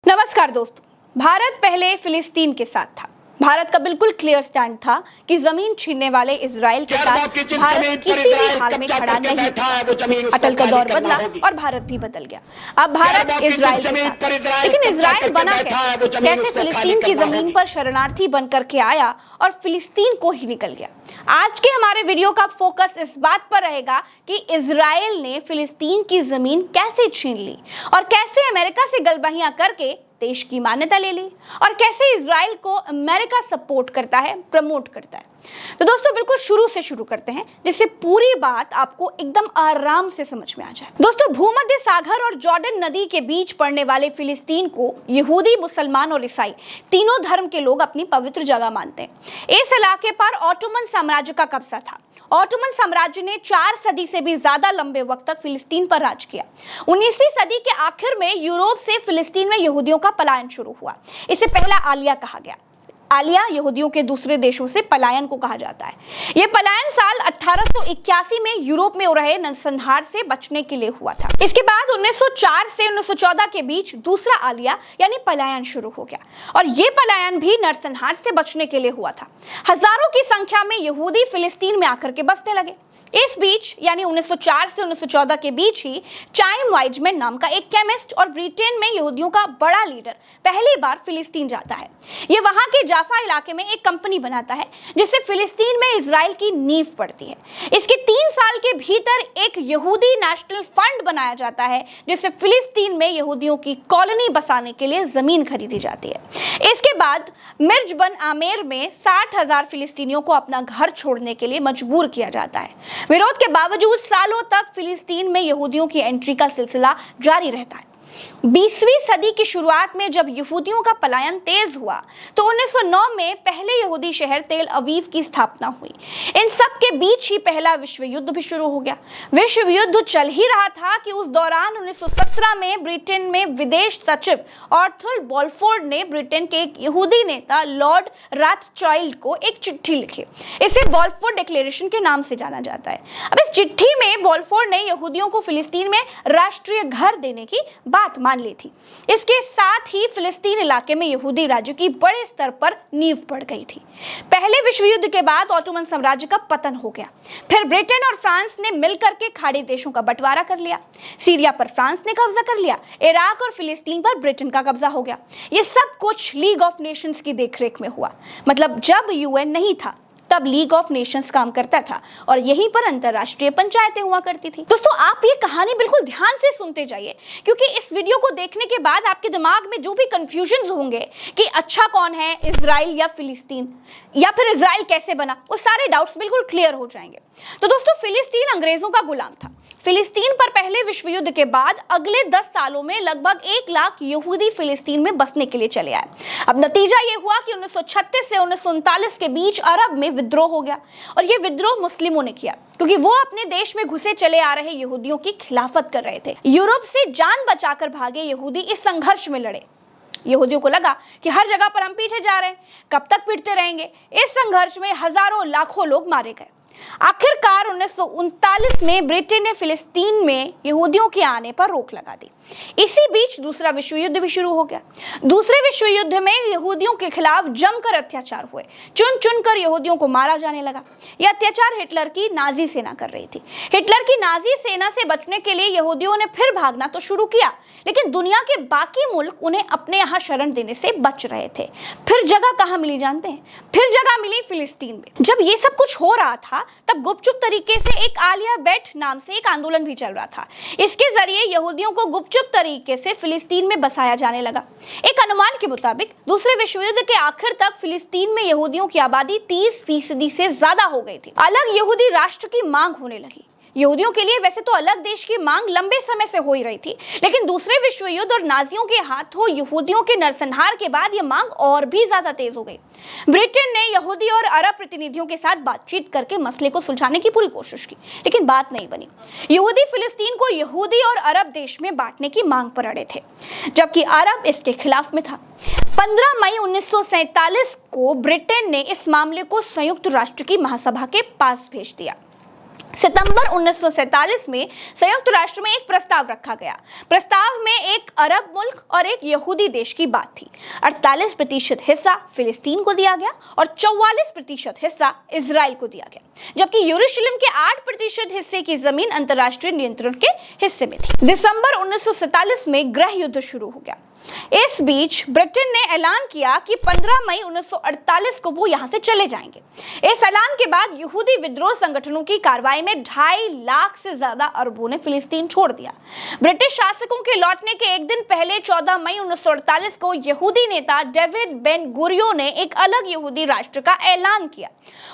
नमस्कार दोस्तों, भारत पहले फिलिस्तीन के साथ था। भारत का बिल्कुल क्लियर स्टैंड था कि जमीन छीनने वाले इजराइल के साथ भारत किसी भी हाल में खड़ा नहीं था। अटल का दौर बदला और भारत भी बदल गया। अब भारत इजराइल के साथ, लेकिन इजराइल बना कैसे फिलिस्तीन की जमीन पर शरणार्थी बनकर के आया और फिलिस्तीन को ही निकल गया। आज के हमारे वीडियो का फोकस इस बात पर रहेगा कि इजराइल ने फिलिस्तीन की जमीन कैसे छीन ली और कैसे अमेरिका से गलबहियां करके देश की मान्यता ले ली और कैसे इजराइल को अमेरिका सपोर्ट करता है, प्रमोट करता है। तो दोस्तों बिल्कुल शुरू से शुरू करते हैं जिससे पूरी बात आपको एकदम आराम से समझ में आ जाए। दोस्तों भूमध्य सागर और जॉर्डन नदी के बीच पड़ने वाले फिलिस्तीन को यहूदी, मुसलमान और ईसाई तीनों धर्म के लोग अपनी पवित्र जगह मानते हैं। इस इलाके पर ऑटोमन साम्राज्य का कब्जा था। ऑटोमन साम्राज्य ने 4 सदी से भी ज्यादा लंबे वक्त तक फिलिस्तीन पर राज किया। 19वीं सदी के आखिर में यूरोप से फिलिस्तीन में यहूदियों का पलायन शुरू हुआ। इसे पहला आलिया कहा गया। आलिया यहूदियों के दूसरे देशों से पलायन को कहा जाता है। यह पलायन साल 1881 में यूरोप में हो रहे नरसंहार से बचने के लिए हुआ था। इसके बाद 1904 से 1914 के बीच दूसरा आलिया यानी पलायन शुरू हो गया और यह पलायन भी नरसंहार से बचने के लिए हुआ था। हजारों की संख्या में यहूदी फिलिस्तीन में आकर के बसने लगे। इस बीच यानी 1904 से 1914 के बीच ही चाइम वाइजमैन नाम का एक केमिस्ट और ब्रिटेन में यहूदियों का बड़ा लीडर पहली बार फिलिस्तीन जाता है। ये वहां के जाफा इलाके में एक कंपनी बनाता है जिससे फिलिस्तीन में इजराइल की नींव पड़ती है। इसके 3 साल के भीतर एक यहूदी नेशनल फंड बनाया जाता है जिससे फिलिस्तीन में यहूदियों की कॉलोनी बसाने के लिए जमीन खरीदी जाती है। इसके बाद मिर्ज बन आमेर में 60,000 फिलिस्तीनियों को अपना घर छोड़ने के लिए मजबूर किया जाता है। विरोध के बावजूद सालों तक फिलिस्तीन में यहूदियों की एंट्री का सिलसिला जारी रहता है। 20वीं सदी की शुरुआत में जब यहूदियों का पलायन तेज हुआ तो 1909 में पहले यहूदी शहर तेल अवीव की स्थापना हुई। इन सब के बीच ही पहला विश्व युद्ध भी शुरू हो गया। विश्व युद्ध चल ही रहा था कि उस दौरान 1917 में ब्रिटेन में विदेश सचिव आर्थर बॉलफोर्ड ने ब्रिटेन के एक यहूदी नेता लॉर्ड राथचाइल्ड को एक चिट्ठी लिखी। इसे बॉलफोर्ड डिक्लेरेशन के नाम से जाना जाता है। अब इस चिट्ठी में बॉलफोर्ड ने यहूदियों को फिलिस्तीन में राष्ट्रीय घर देने की बात मान ली थी। इसके साथ ही फिलिस्तीन इलाके में यहूदी राज्य की बड़े स्तर पर नींव पड़ गई थी। पहले विश्व युद्ध के बाद ऑटोमन साम्राज्य का पतन हो गया। फिर ब्रिटेन और फ्रांस ने मिलकर के खाड़ी देशों का बंटवारा कर लिया। सीरिया पर फ्रांस ने कब्जा कर लिया। इराक और फिलिस्तीन पर ब्रिटेन का कब्जा हो गया। ये सब कुछ लीग ऑफ नेशंस की देखरेख में हुआ। मतलब जब यूएन नहीं था तब लीग ऑफ नेशंस काम करता था और यहीं पर अंतरराष्ट्रीय पंचायतें हुआ करती थी। दोस्तों आप ये कहानी बिल्कुल ध्यान से सुनते जाइए क्योंकि इस वीडियो को देखने के बाद आपके दिमाग में जो भी कंफ्यूजन होंगे कि अच्छा कौन है, इजराइल या फिलिस्तीन, या फिर इजराइल कैसे बना, वो सारे डाउट्स बिल्कुल क्लियर हो जाएंगे। तो दोस्तों फिलिस्तीन अंग्रेजों का गुलाम था। फिलिस्तीन पर पहले विश्व युद्ध के बाद अगले 10 सालों में लगभग 1 लाख यहूदी फिलिस्तीन में बसने के लिए चले आए। अब नतीजा ये हुआ कि 1936 से 1939 के बीच अरब में विद्रोह हो गया और ये विद्रोह मुस्लिमों ने किया क्योंकि वो अपने देश में घुसे चले आ रहे यहूदियों की खिलाफत कर रहे थे। यूरोप से जान बचाकर भागे यहूदी इस संघर्ष में लड़े। यहूदियों को लगा कि हर जगह पर हम पीटे जा रहे हैं, कब तक पीटते रहेंगे। इस संघर्ष में हजारों लाखों लोग मारे गए। आखिरकार 1939 में ब्रिटेन ने फिलिस्तीन में यहूदियों के आने पर रोक लगा दी। इसी बीच दूसरा विश्व युद्ध भी शुरू हो गया। दूसरे विश्व युद्ध में यहूदियों के खिलाफ जमकर अत्याचार हुए। चुन चुनकर यहूदियों को मारा जाने लगा। यह अत्याचार हिटलर की नाजी सेना कर रही थी। हिटलर की नाजी सेना से बचने के लिए यहूदियों ने फिर भागना तो शुरू किया, लेकिन दुनिया के बाकी मुल्क उन्हें अपने यहाँ शरण देने से बच रहे थे। फिर जगह कहाँ मिली जानते हैं? फिर जगह मिली फिलिस्तीन में। जब ये सब कुछ हो रहा था तब गुपचुप तरीके से एक आलिया बैठ नाम से एक आंदोलन भी चल रहा था। इसके जरिए यहूदियों को गुपचुप तरीके से फिलिस्तीन में बसाया जाने लगा। एक अनुमान के मुताबिक दूसरे विश्व युद्ध के आखिर तक फिलिस्तीन में यहूदियों की आबादी 30% से ज्यादा हो गई थी। अलग यहूदी राष्ट्र की मांग होने लगी। यहूदियों के लिए वैसे तो अलग देश की मांग लंबे समय से हो ही रही थी, लेकिन दूसरे विश्व युद्ध और नाजियों के हाथों यहूदियों के नरसंहार के बाद यह मांग और भी ज्यादा तेज हो गई। ब्रिटेन ने यहूदी और अरब प्रतिनिधियों के साथ बातचीत करके मसले को सुलझाने की पूरी कोशिश की, लेकिन बात नहीं बनी। यहूदी फिलिस्तीन को यहूदी और अरब देश में बांटने की मांग पर अड़े थे, जबकि अरब इसके खिलाफ में था। 15 मई 1947 को ब्रिटेन ने इस मामले को संयुक्त राष्ट्र की महासभा के पास भेज दिया। सितंबर 1947 में संयुक्त राष्ट्र में एक प्रस्ताव रखा गया। प्रस्ताव में एक अरब मुल्क और एक यहूदी देश की बात थी। 48% हिस्सा फिलिस्तीन को दिया गया और 44% हिस्सा इजराइल को दिया गया, जबकि यरूशलेम के 8% हिस्से की जमीन अंतर्राष्ट्रीय नियंत्रण के हिस्से में थी। दिसंबर 1947 में गृह युद्ध शुरू हो गया। इस बीच ब्रिटेन ने ऐलान किया कि 15 मई 1948 को वो यहां से चले जाएंगे। इस ऐलान के बाद यहूदी विद्रोह संगठनों की कार्रवाई में 2.5 लाख से ज्यादा अरबों ने फिलिस्तीन छोड़ दिया। ब्रिटिश शासकों के लौटने के एक दिन पहले 14 मई 1948 को यहूदी नेता डेविड बेन गुरियोन ने एक अलग यहूदी राष्ट्र का ऐलान किया।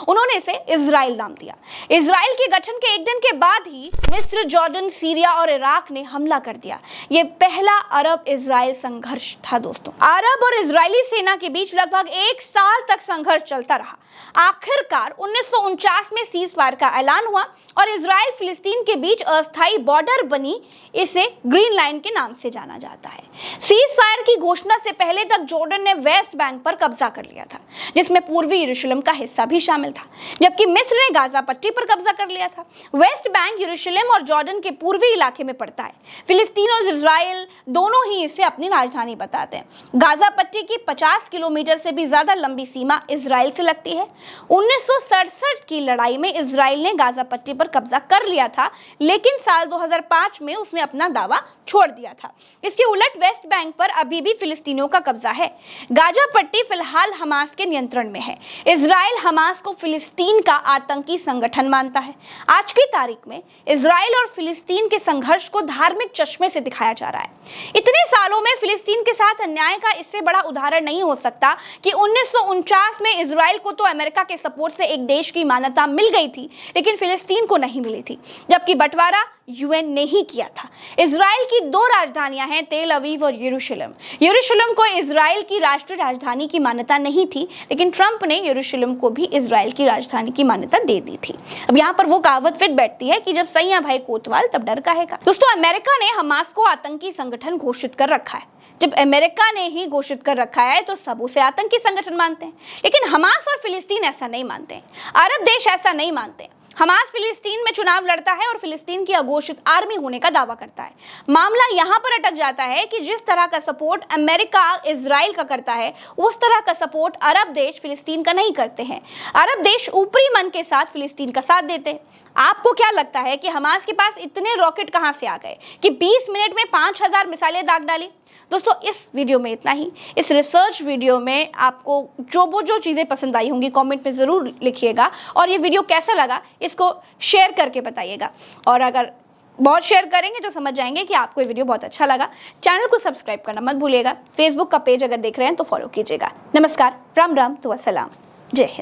उन्होंने इसे इजराइल नाम दिया। इजराइल के गठन के एक दिन के बाद ही मिस्र, जॉर्डन, सीरिया और इराक ने हमला कर दिया। ये पहला अरब इजराइल संघर्ष था दोस्तों। अरब और इजरायली सेना के बीच लगभग 1 साल तक संघर्ष चलता रहा। आखिरकार 1949 में सीज फायर का ऐलान हुआ और इजराइल फिलिस्तीन के बीच अस्थायी बॉर्डर बनी। इसे ग्रीन लाइन के नाम से जाना जाता है। सीज फायर की घोषणा से पहले तक जॉर्डन ने वेस्ट बैंक पर कब्जा कर लिया था, जिसमें पूर्वी यरूशलेम का हिस्सा भी शामिल था, जबकि मिस्र ने गाजा पट्टी पर कब्जा कर लिया था। वेस्ट बैंक यरूशलेम और जॉर्डन के पूर्वी इलाके में पड़ता है। फिलिस्तीन और इजराइल दोनों ही इसे अपनी राजधानी बताते हैं। गाजा पट्टी की 50 किलोमीटर से भी ज्यादा लंबी सीमा इजराइल से लगती है। 1967 की लड़ाई में इजराइल ने गाजा पट्टी पर कब्जा कर लिया था, लेकिन साल 2005 में उसने अपना दावा छोड़ दिया था। इसके उलट वेस्ट बैंक पर अभी भी फिलिस्तीनियों का कब्जा है। गाजा पट्टी फिलहाल हमास के नियंत्रण में है। इजराइल हमास को फिलिस्तीन का आतंकी संगठन मानता है। आज की तारीख में इजराइल और फिलिस्तीन के संघर्ष को धार्मिक चश्मे से दिखाया जा रहा है। इतने सालों में फिलिस्तीन के साथ अन्याय का इससे बड़ा उदाहरण नहीं हो सकता कि 1949 में इजराइल को तो अमेरिका के सपोर्ट से एक देश की मान्यता मिल गई थी, लेकिन फिलिस्तीन को नहीं मिली थी, जबकि बंटवारा यूएन ने ही किया था। इजराइल की 2 राजधानियां हैं, तेल अवीव और यरूशलेम। यरूशलेम को इजराइल की राष्ट्रीय राजधानी की मान्यता नहीं थी, लेकिन ट्रंप ने यरूशलेम को भी इजराइल की राजधानी की मान्यता दे दी थी। अब यहाँ पर वो कहावत फिट बैठती है कि जब सैया भाई कोतवाल तब डर काहेगा। दोस्तों, अमेरिका ने हमास को आतंकी संगठन घोषित कर रखा है। जब अमेरिका ने ही घोषित कर रखा है तो सब उसे आतंकी संगठन मानते हैं, लेकिन हमास और फिलिस्तीन ऐसा नहीं मानते हैं। अरब देश ऐसा नहीं मानते। हमास फिलिस्तीन में चुनाव लड़ता है और फिलिस्तीन की अघोषित आर्मी होने का दावा करता है। मामला यहां पर अटक जाता है कि जिस तरह का सपोर्ट अमेरिका इजराइल का करता है, उस तरह का सपोर्ट अरब देश फिलिस्तीन का नहीं करते हैं। अरब देश ऊपरी मन के साथ फिलिस्तीन का साथ देते हैं। आपको क्या लगता है कि हमास के पास इतने रॉकेट कहां से आ गए कि 20 मिनट में 5000 मिसाइलें दाग डाली? दोस्तों, इस वीडियो में इतना ही। इस रिसर्च वीडियो में आपको जो चीज़ें पसंद आई होंगी कमेंट में ज़रूर लिखिएगा, और ये वीडियो कैसा लगा इसको शेयर करके बताइएगा। और अगर बहुत शेयर करेंगे तो समझ जाएंगे कि आपको ये वीडियो बहुत अच्छा लगा। चैनल को सब्सक्राइब करना मत भूलिएगा। फेसबुक का पेज अगर देख रहे हैं तो फॉलो कीजिएगा। नमस्कार, राम राम, तो अस्सलाम, जय हिंद।